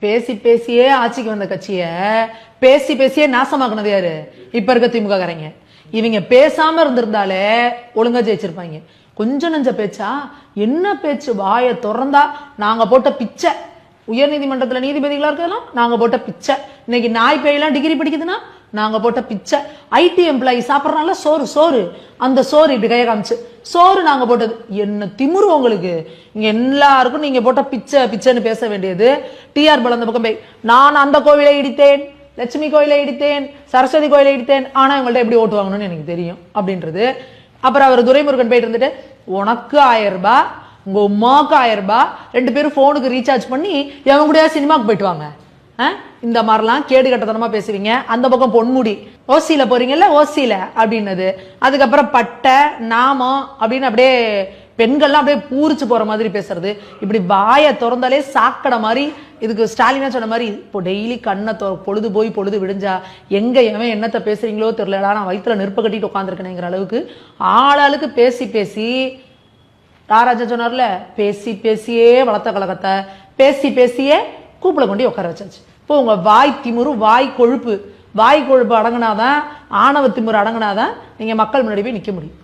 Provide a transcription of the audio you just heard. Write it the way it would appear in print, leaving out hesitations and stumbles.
பேசி பேசியே ஆட்சிக்கு வந்த கட்சிய பேசி பேசியே நாசமாக்குனது யாரு? இப்ப இருக்க திமுக காரங்க. இவங்க பேசாம இருந்திருந்தாலே ஒழுங்கா ஜெயிச்சிருப்பாங்க. கொஞ்சம் நஞ்ச பேச்சா? என்ன பேச்சு? வாயை திறந்தா நாங்க போட்ட பிச்சை. உயர் நீதிமன்றத்துல நீதிபதிகளா இருக்கலாம் நாங்க போட்ட பிச்சை. இன்னைக்கு நாய் பேயெல்லாம் டிகிரி படிக்குதுன்னா நாங்க போட்ட பிச்சை. ஐடி எம்ப்ளாயி சாப்பிடறனால சோறு சோறு அந்த சோறு இப்படி கைய காமிச்சு சோறு நாங்க போட்டது. என்ன திமுரு உங்களுக்கு? இங்க எல்லாருக்கும் நீங்க போட்ட பிச்சை பிச்சைன்னு பேச வேண்டியது. டிஆர் பாலு அந்த பக்கம் போய் நான் அந்த கோவிலை இடித்தேன், லட்சுமி கோயிலை இடித்தேன், சரஸ்வதி கோயிலை இடித்தேன், ஆனா இவங்கள்ட்ட எப்படி ஓட்டு வாங்கணும்னு எனக்கு தெரியும் அப்படின்றது. அப்புறம் அவர் துரைமுருகன் போயிட்டு இருந்துட்டு உனக்கு 1000 ரூபாய் உங்க உமாவுக்கு 1000 ரூபாய் 2 பேரும் போனுக்கு ரீசார்ஜ் பண்ணி எவன் கூட சினிமாக்கு போயிட்டு வாங்க. இந்த மாதிரிலாம் கேடு கட்டத்தனமா பேசுவீங்க. அந்த பக்கம் பொன்முடி ஓசியில போறீங்கல்ல ஓசியில அப்படின்னது. அதுக்கப்புறம் பட்டை நாமம் அப்படின்னு அப்படியே பெண்கள்லாம் அப்படியே பூரிச்சு போற மாதிரி பேசுறது. இப்படி வாயை திறந்தாலே சாக்கடை மாதிரி. இதுக்கு ஸ்டாலினா சொன்ன மாதிரி இப்போ டெய்லி கண்ணை பொழுது போய் பொழுது விடிஞ்சா எங்க எவன் என்னத்தை பேசுறீங்களோ தெரியல, நான் வயிற்றுல நெருப்ப கட்டிட்டு உட்காந்துருக்கேங்கிற அளவுக்கு ஆளாளுக்கு பேசி பேசி ராராஜா சொன்னார்ல, பேசி பேசியே வளர்த்த கழகத்தை பேசி பேசியே கூப்பிட கொண்டு உட்கார வச்சாச்சு. இப்போ உங்க வாய் திமுரு வாய் கொழுப்பு அடங்கினாதான், ஆணவ திமுரு அடங்கினாதான் நீங்க மக்கள் முன்னாடி போய் நிக்க முடியும்.